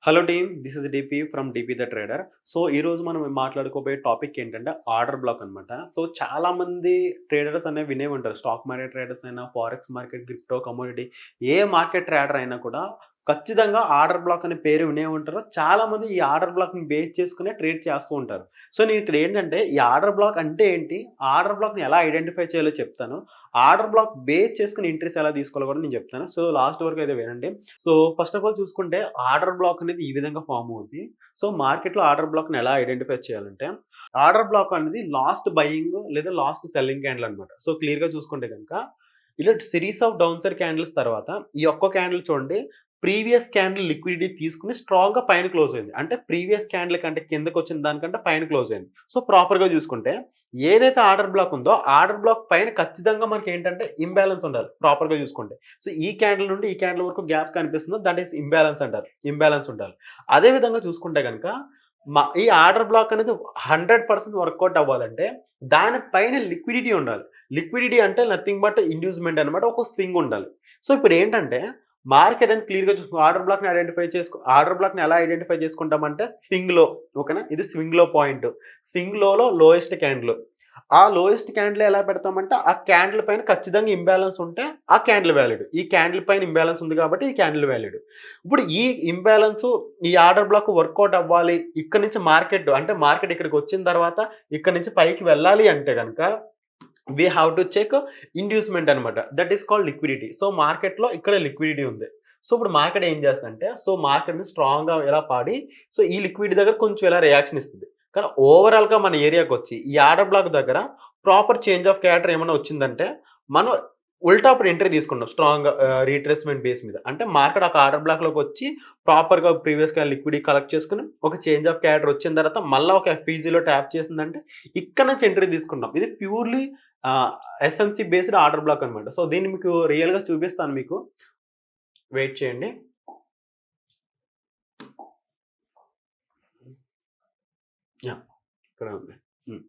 Hello team, this is DP from DP the trader. So ఈరోజు మనం మాట్లాడుకోబోయే topic ఏంటంటే order black అనమాట. So చాలా మంది ట్రేడర్స్ అనేవి వినే ఉంటారు. స్టాక్ మార్కెట్ ట్రేడర్స్ అయినా, ఫారెక్స్ మార్కెట్, క్రిప్టో, కమోడిటీ ఏ మార్కెట్ ట్రేడర్ అయినా కూడా ఖచ్చితంగా ఆర్డర్ బ్లాక్ అనే పేరు వినే ఉంటారు. చాలా మంది ఈ ఆర్డర్ బ్లాక్‌ని బేస్ చేసుకునే ట్రేడ్ చేస్తూ ఉంటారు. సో నేను ఇక్కడ ఏంటంటే ఈ ఆర్డర్ బ్లాక్ అంటే ఏంటి? ఆర్డర్ బ్లాక్‌ని ఎలా ఐడెంటిఫై చేయాలో చెప్తాను. ఆర్డర్ బ్లాక్ బేస్ చేసుకొని ఎంట్రీస్ ఎలా తీసుకోవాలో కూడా నేను చెప్తాను. సో లాస్ట్ వరకు అయితే వినండి. సో ఫస్ట్ ఆఫ్ ఆల్ చూసుకుంటే ఆర్డర్ బ్లాక్ అనేది ఈ విధంగా ఫార్మ్ అవుద్ది. సో మార్కెట్‌లో ఆర్డర్ బ్లాక్‌ని ఎలా ఐడెంటిఫై చేయాలంటే, ఆర్డర్ బ్లాక్ అనేది లాస్ట్ బయింగ్ లేదా లాస్ట్ సెల్లింగ్ క్యాండిల్ అనమాట. సో క్లియర్‌గా చూసుకుంటే గనుక ఇలా series of down side candles తర్వాత ఈ ఒక్క క్యాండిల్ చూడండి, ప్రీవియస్ క్యాండిల్ లిక్విడిటీ తీసుకొని స్ట్రాంగ్‌గా పైన క్లోజ్ అయింది. అంటే ప్రీవియస్ క్యాండిల్ కంటే కిందకొచ్చిన దానికంటే పైన క్లోజ్ అయింది. సో ప్రాపర్‌గా చూసుకుంటే ఏదైతే ఆర్డర్ బ్లాక్ ఉందో ఆర్డర్ బ్లాక్ పైన ఖచ్చితంగా మనకేంటంటే ఇంబాలన్స్ ఉండాలి ప్రాపర్‌గా చూసుకుంటే. సో ఈ క్యాండిల్ నుండి ఈ క్యాండిల్ వరకు గ్యాప్ కనిపిస్తుందో దట్ ఈస్ ఇంబాలన్స్ అంటారు. ఇంబాలన్స్ ఉండాలి. అదే విధంగా చూసుకుంటే గనక ఈ ఆర్డర్ బ్లాక్ అనేది 100% వర్కౌట్ అవ్వాలంటే దాని పైన లిక్విడిటీ ఉండాలి. లిక్విడిటీ అంటే నథింగ్ బట్ ఇండ్యూస్‌మెంట్ అనమాట. ఒక స్వింగ్ ఉండాలి. సో ఇప్పుడేంటంటే మార్కెట్ అనేది క్లియర్‌గా ఆర్డర్ బ్లాక్‌ని ఎలా ఐడెంటిఫై చేసుకుంటామంటే స్వింగ్‌లో, ఓకేనా? ఇది స్వింగ్‌లో పాయింట్. స్వింగ్‌లోలో లోయెస్ట్ క్యాండిల్. ఆ లోయెస్ట్ క్యాండిల్ ఎలా పెడతామంటే ఆ క్యాండిల్ పైన ఖచ్చితంగా ఇంబాలన్స్ ఉంటే ఆ క్యాండిల్ వాలిడ్. ఈ క్యాండిల్ పైన ఇంబాలన్స్ ఉంది కాబట్టి ఈ క్యాండిల్ వాలిడ్. ఇప్పుడు ఈ ఇంబాలన్స్ ఈ ఆర్డర్ బ్లాక్ వర్కౌట్ అవ్వాలి. ఇక్కడి నుంచి మార్కెట్ ఇక్కడికి వచ్చిన తర్వాత ఇక్కడి నుంచి పైకి వెళ్ళాలి అంటే గనక we have to check inducement అనమాట. That is called liquidity. So మార్కెట్‌లో ఇక్కడ లిక్విడిటీ ఉంది. సో ఇప్పుడు మార్కెట్ ఏం చేస్తుందంటే మార్కెట్‌ని స్ట్రాంగ్‌గా ఇలా పాడి ఈ లిక్విడిటీ దగ్గర కొంచెం ఇలా రియాక్షన్ ఇస్తది. కానీ ఓవరాల్‌గా మన ఏరియాకొచ్చి ఈ ఆర్డర్ బ్లాక్ దగ్గర ప్రాపర్ చేంజ్ ఆఫ్ క్యారెక్టర్ ఏమన్నా వచ్చిందంటే మనం ఉల్టా అప్పుడు ఎంట్రీ తీసుకుంటాం స్ట్రాంగ్‌గా రీట్రేస్‌మెంట్ బేస్ మీద. అంటే మార్కెట్ ఒక ఆర్డర్ బ్లాక్‌లోకొచ్చి ప్రాపర్‌గా ప్రీవియస్‌గా లిక్విడిటీ కలెక్ట్ చేసుకొని ఒక చేంజ్ ఆఫ్ క్యారెక్టర్ వచ్చిన తర్వాత మళ్ళా ఒక ఎఫ్‌పీజీలో ట్యాప్ చేసిందంటే ఇక్కడ నుంచి ఎంట్రీ తీసుకుంటాం. ఇది purely SMC based order black అనమాట. సో దీన్ని మీకు రియల్‌గా చూపిస్తాను మీకు. వెయిట్ చేయండి. యాహ్! ఇక్కడే ఉంది. హ్మ్.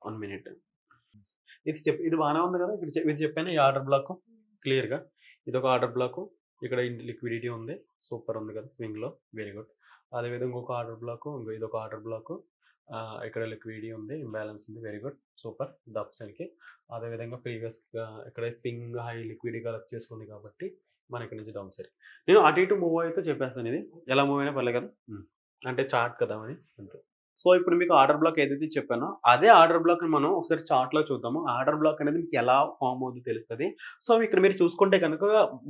1 మినిట్. ఇది బానే ఉంది కదా! ఇది చెప్పాను ఈ ఆర్డర్ బ్లాకు క్లియర్‌గా. ఇదొక ఆర్డర్ బ్లాకు. ఇక్కడ లిక్విడిటీ ఉంది. సూపర్ ఉంది కదా! స్వింగ్‌లో. Very good. అదేవిధంగా ఇంకొక ఆర్డర్ బ్లాకు. ఇంగో ఇదొక ఆర్డర్ బ్లాకు. ఇక్కడ లిక్విడిటీ ఉంది. ఇంబాలన్స్ ఉంది. Very good. సూపర్. ఇది అప్ సైడ్‌కి. అదేవిధంగా ప్రీవియస్‌గా ఇక్కడ స్వింగ్ హై లిక్విడిటీ కలెక్ట్ చేసుకుంది కాబట్టి మన ఇక్కడి నుంచి డౌన్ సైడ్. నేను అటు ఇటు మూవ్ అయితే చెప్పేస్తాను ఇది. ఎలా మూవ్ అయినా పర్లేదు కదా! అంటే చార్ట్ కదా అని అంతే. సో ఇప్పుడు మీకు ఆర్డర్ బ్లాక్ ఏదైతే చెప్పానో, అదే ఆర్డర్ బ్లాక్‌ని మనం ఒకసారి చార్ట్‌లో చూద్దాము. ఆర్డర్ బ్లాక్ అనేది మీకు ఎలా ఫార్మ్ అవుద్దో తెలుస్తది. సో ఇక్కడ మీరు చూసుకుంటే గనుక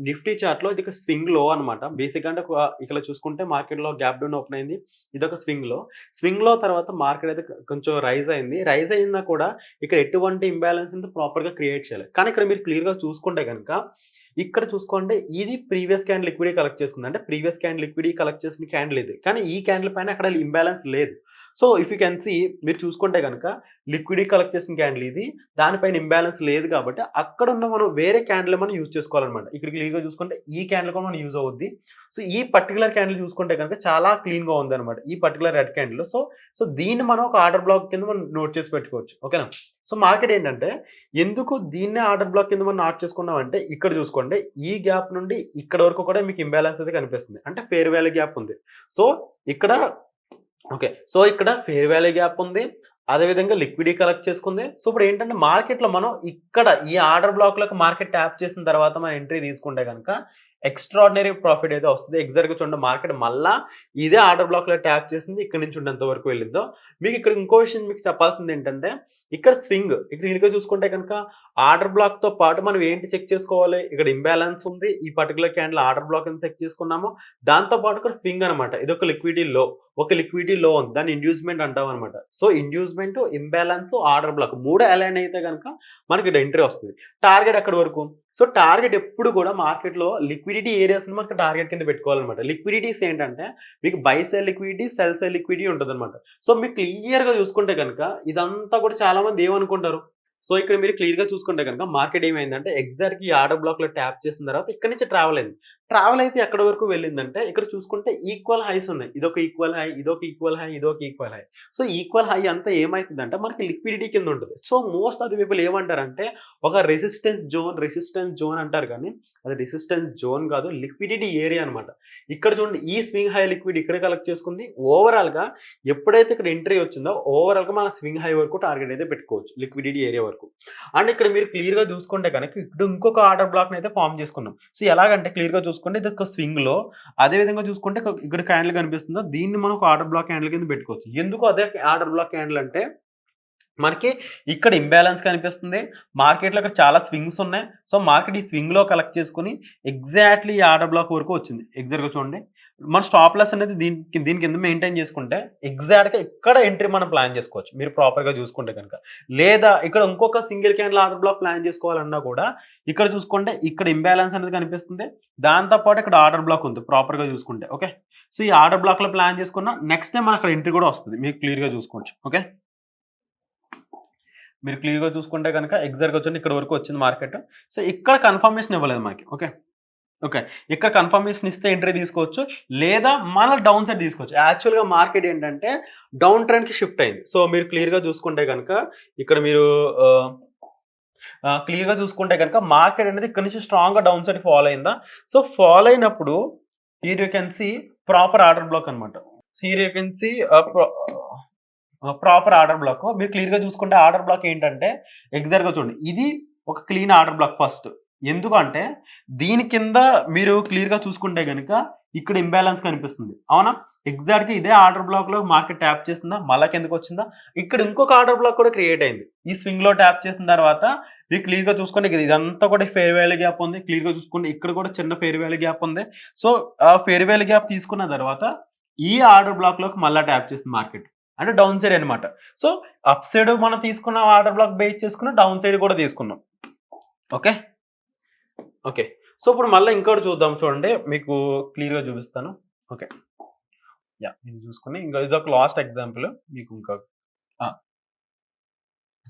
నిఫ్టీ చార్ట్‌లో ఇది స్వింగ్ లో అనమాట. బేసిక్‌గా అంటే ఇక్కడ చూసుకుంటే మార్కెట్‌లో గ్యాప్ డౌన్ ఓపెన్ అయింది. ఇదొక స్వింగ్ లో. స్వింగ్ లో తర్వాత మార్కెట్ అయితే కొంచెం రైజ్ అయింది. రైజ్ అయినా కూడా ఇక్కడ ఎటువంటి ఇంబాలన్స్ అనేది ప్రాపర్‌గా క్రియేట్ చేయాలి. కానీ ఇక్కడ మీరు క్లియర్‌గా చూసుకుంటే గనుక ఇక్కడ చూసుకోండి ఇది ప్రీవియస్ క్యాండిల్ లిక్విడిటీ కలెక్ట్ చేసుకుంది. అంటే ప్రీవియస్ క్యాండిల్ లిక్విడిటీ కలెక్ట్ చేసిన క్యాండిల్ ఇది. కానీ ఈ క్యాండిల్ పైన అక్కడ ఇంబాలన్స్ లేదు. So if you can see మీరు చూసుకుంటే గనక లిక్విడిటీ కలెక్ట్ చేసిన క్యాండిల్ ఇది. దానిపైన ఇంబాలన్స్ లేదు కాబట్టి అక్కడున్న మనం వేరే క్యాండిల్ మనం యూజ్ చేసుకోవాలనమాట. ఇక్కడ క్లియర్‌గా చూసుకుంటే ఈ క్యాండిల్ కూడా మనం యూజ్ అవుద్ది. సో ఈ పర్టిక్యులర్ క్యాండిల్ చూసుకుంటే గనక చాలా క్లీన్‌గా ఉందనమాట. ఈ పర్టిక్యులర్ రెడ్ క్యాండిల్. సో దీన్ని మనం ఒక ఆర్డర్ బ్లాక్ కింద మనం నోట్ చేసి పెట్టుకోవచ్చు. ఓకేనా? సో మార్కెట్ ఏంటంటే ఎందుకు దీన్నే ఆర్డర్ బ్లాక్ కింద మనం నోట్ చేసుకున్నామంటే ఇక్కడ చూసుకోండి. ఈ గ్యాప్ నుండి ఇక్కడ వరకు కూడా మీకు ఇంబాలన్స్ అయితే కనిపిస్తుంది. అంటే ఫెయిర్ వాల్యూ గ్యాప్ ఉంది. సో ఇక్కడ ఓకే. సో ఇక్కడ ఫెయిర్ వాల్యూ గ్యాప్ ఉంది. అదేవిధంగా లిక్విడిటీ కలెక్ట్ చేసుకుంది. సో ఇప్పుడు ఏంటంటే మార్కెట్‌లో మనం ఇక్కడ ఈ ఆర్డర్ బ్లాక్‌లోకి మార్కెట్ ట్యాప్ చేసిన తర్వాత మనం ఎంట్రీ తీసుకుంటే గనక ఎక్స్ట్రార్డినరీ ప్రాఫిట్ అయితే వస్తది. ఎగ్జాక్ట్‌గా చూడండి మార్కెట్ మళ్ళా ఇదే ఆర్డర్ బ్లాక్‌లో ట్యాప్ చేసింది. ఇక్కడి నుంచి ఎంత వరకు వెళ్ళిందో. మీకు ఇక్కడ ఇంకో విషయం మీకు చెప్పాల్సింది ఏంటంటే ఇక్కడ స్వింగ్. ఇక్కడ క్లియర్‌గా చూసుకుంటే గనక ఆర్డర్ బ్లాక్‌తో పాటు మనం ఏంటి చెక్ చేసుకోవాలి? ఇక్కడ ఇంబాలన్స్ ఉంది. ఈ పర్టిక్యులర్ క్యాండిల్ ఆర్డర్ బ్లాక్ అని చెక్ చేసుకున్నాము. దాంతో పాటు ఇక్కడ స్వింగ్ అనమాట. ఇదొక లిక్విడిటీ లో. ఒక లిక్విడిటీ లో ఉంది. దాన్ని ఇండ్యూస్మెంట్ అంటామనమాట. So inducement, imbalance, order block 3 align అయితే గనక మనకి ఇక్కడ ఎంట్రీ వస్తది. టార్గెట్ ఎక్కడి వరకు? సో టార్గెట్ ఎప్పుడు కూడా మార్కెట్‌లో లిక్విడిటీ ఏరియాస్‌ని మనకు టార్గెట్ కింద పెట్టుకోవాలనమాట. లిక్విడిటీస్ ఏంటంటే మీకు by side liquidity, cell side liquidity ఉంటదనమాట. సో మీకు క్లియర్‌గా చూసుకుంటే గనక ఇదంతా కూడా చాలా మంది ఏమనుకుంటారు? సో ఇక్కడ మీరు క్లియర్‌గా చూసుకుంటే గనక మార్కెట్ ఏమైందంటే ఎగ్జాక్ట్‌గా ఈ ఆర్డర్ బ్లాక్‌లో ట్యాప్ చేసిన తర్వాత ఇక్కడి నుంచి ట్రావెల్ అయింది. ట్రావెల్ అయితే ఎక్కడి వరకు వెళ్ళిందంటే ఇక్కడ చూసుకుంటే ఈక్వల్ హైస్ ఉన్నాయి. ఇదొక ఈక్వల్ హై, ఇదొక ఈక్వల్ హై, ఇదొక equal high. So, equal high అంతా ఏమైతుందంటే మనకి లిక్విడిటీ కింద ఉంటది. So, most of the people ఏమంటారంటే ఒక రెసిస్టెన్స్ జోన్ అంటారు కానీ అది రెసిస్టెన్స్ జోన్ కాదు. లిక్విడిటీ ఏరియా అనమాట. ఇక్కడ చూడండి ఈ స్వింగ్ హై లిక్విడ్ ఇక్కడ కలెక్ట్ చేసుకుంది. ఓవరాల్‌గా ఎప్పుడైతే ఇక్కడ ఎంట్రీ వచ్చిందో ఓవరాల్‌గా మన స్వింగ్ హై వరకు టార్గెట్ అయితే పెట్టుకోవచ్చు. లిక్విడిటీ ఏరియా వరకు. అండ్ ఇక్కడ మీరు క్లియర్‌గా చూసుకుంటే గనక ఇక్కడ ఇంకొక ఆర్డర్ బ్లాక్‌ని అయితే ఫార్మ్ చేసుకున్నాం. సో, ఎలాగంటే క్లియర్‌గా చూసుకుంటే ఇది ఒక స్వింగ్‌లో అదే విధంగా చూసుకుంటే ఇక్కడ క్యాండిల్ కనిపిస్తుందో దీన్ని మనం ఒక ఆర్డర్ బ్లాక్ క్యాండిల్ కింద పెట్టుకోవచ్చు. ఎందుకు అదే ఆర్డర్ బ్లాక్ క్యాండిల్ అంటే మనకి ఇక్కడ ఇంబాలెన్స్ కనిపిస్తుంది. మార్కెట్‌లో ఇక్కడ చాలా స్వింగ్స్ ఉన్నాయి. సో, మార్కెట్ ఈ స్వింగ్‌లో కలెక్ట్ చేసుకొని ఎగ్జాక్ట్‌లీ ఈ ఆర్డర్ బ్లాక్ వరకు వచ్చింది. ఎగ్జాక్ట్‌గా చూడండి. మన స్టాప్ లాస్ అనేది దీని కింద మెయింటైన్ చేసుకుంటే ఎగ్జాక్ట్‌గా ఇక్కడ ఎంట్రీ మనం ప్లాన్ చేసుకోవచ్చు. మీరు ప్రాపర్‌గా చూసుకుంటే గనుక. లేదా ఇక్కడ ఇంకొక single candle order black plan చేసుకోవాలన్నా కూడా ఇక్కడ చూసుకుంటే ఇక్కడ ఇంబాలెన్స్ అనేది కనిపిస్తుంది. దాంతో పాటు ఇక్కడ ఆర్డర్ బ్లాక్ ఉంది ప్రాపర్‌గా చూసుకుంటే. ఓకే. సో, ఈ ఆర్డర్ బ్లాక్‌లో ప్లాన్ చేసుకున్న నెక్స్ట్ టైమ్ మనకు అక్కడ ఎంట్రీ కూడా వస్తది. మీకు క్లియర్‌గా చూసుకోవచ్చు. ఓకే. మీరు క్లియర్‌గా చూసుకుంటే గనక ఎగ్జాక్ట్‌గా చూడండి ఇక్కడ వరకు వచ్చింది మార్కెట్. సో, ఇక్కడ కన్ఫర్మేషన్ ఇవ్వలేదు మనకి. ఓకే. ఓకే. ఇక్కడ కన్ఫర్మేషన్ ఇస్తే ఎంట్రీ తీసుకోవచ్చు. లేదా మళ్ళా డౌన్ సైడ్ తీసుకోవచ్చు. యాక్చువల్‌గా మార్కెట్ ఏంటంటే డౌన్ ట్రెండ్‌కి షిఫ్ట్ అయింది. సో, మీరు క్లియర్‌గా చూసుకుంటే గనక ఇక్కడ మీరు క్లియర్‌గా చూసుకుంటే గనక మార్కెట్ అనేది ఇక్కడ నుంచి స్ట్రాంగ్‌గా డౌన్ సైడ్ ఫాలో అయిందా? సో, ఫాలో అయినప్పుడు here you can see proper order block అన్నమాట. So, here you can see proper order block. మీరు క్లియర్‌గా చూసుకుంటే ఆర్డర్ బ్లాక్ ఏంటంటే ఎగ్జాక్ట్‌గా చూడండి. ఇది ఒక క్లీన్ ఆర్డర్ బ్లాక్ ఫస్ట్. ఎందుకంటే దీని కింద మీరు క్లియర్‌గా చూసుకుంటే గనుక ఇక్కడ ఇంబాలెన్స్ కనిపిస్తుంది. అవునా? ఎగ్జాక్ట్‌గా ఇదే ఆర్డర్ బ్లాక్‌లో మార్కెట్ ట్యాప్ చేసిందా? మళ్ళా కిందకొచ్చిందా? ఇక్కడ ఇంకొక ఆర్డర్ బ్లాక్ కూడా క్రియేట్ అయింది. ఈ స్వింగ్‌లో ట్యాప్ చేసిన తర్వాత మీరు క్లియర్‌గా చూసుకోండి ఇదంతా కూడా ఫెయిర్ వాల్యూ గ్యాప్ ఉంది. క్లియర్‌గా చూసుకోండి ఇక్కడ కూడా చిన్న ఫెయిర్ వాల్యూ గ్యాప్ ఉంది. సో, ఆ ఫెయిర్ వాల్యూ గ్యాప్ తీసుకున్న తర్వాత ఈ ఆర్డర్ బ్లాక్‌లోకి మళ్ళా ట్యాప్ చేసింది మార్కెట్. అంటే డౌన్ సైడ్ అన్నమాట. సో, అప్ సైడ్ మనం తీసుకున్న ఆర్డర్ బ్లాక్ బేస్ చేసుకున్న డౌన్ సైడ్ కూడా తీసుకున్నాం. ఓకే. ఓకే. సో, ఇప్పుడు మళ్ళా ఇంకోటి చూద్దాం చూడండి. మీకు క్లియర్‌గా చూపిస్తాను. ఓకే. యాహ్! ఇది చూసుకొని ఇంకా ఇదొక లాస్ట్ ఎగ్జాంపుల్. మీకు ఇంకా ఆ!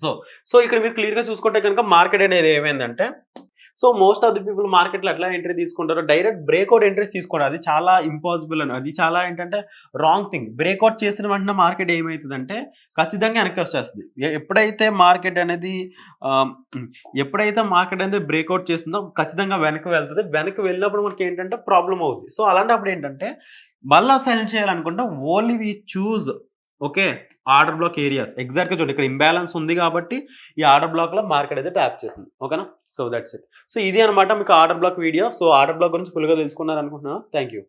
సో, ఇక్కడ మీరు క్లియర్‌గా చూసుకుంటే గనుక మార్కెట్ అనేది ఏమైందంటే so, most of the people మార్కెట్‌లో ఎట్లా ఎంట్రీ తీసుకుంటారో డైరెక్ట్ బ్రేక్‌ఔట్ ఎంట్రీస్ తీసుకోండి. అది చాలా ఇంపాసిబుల్ అది చాలా ఏంటంటే రాంగ్ థింగ్. బ్రేక్‌ఔట్ చేసిన వెంటనే మార్కెట్ ఏమైతదంటే ఖచ్చితంగా వెనక్కి వచ్చేస్తది. ఎప్పుడైతే మార్కెట్ అనేది ఆహ్, ఎప్పుడైతే మార్కెట్ అనేది బ్రేక్‌ఔట్ చేస్తుందో ఖచ్చితంగా వెనక్కి వెళ్తది. వెనక్కి వెళ్ళినప్పుడు మనకేంటంటే ప్రాబ్లమ్ అవుద్ది. సో, అలాంటప్పుడు ఏంటంటే మళ్ళా సెల్ చేయాలనుకుంటే only we choose okay. Order block areas ఎగ్జాక్ట్‌గా చూడండి ఇక్కడ ఇంబాలెన్స్ ఉంది కాబట్టి ఈ ఆర్డర్ బ్లాక్‌లో మార్కెట్ అయితే ట్యాప్ చేసింది. ఓకేనా? So, thoughts it. సో, ఇది అన్నమాట మీకు order black video. So, order black గురించి ఫుల్‌గా తెలుసుకున్నారనుకుంటున్నాను. Thank you.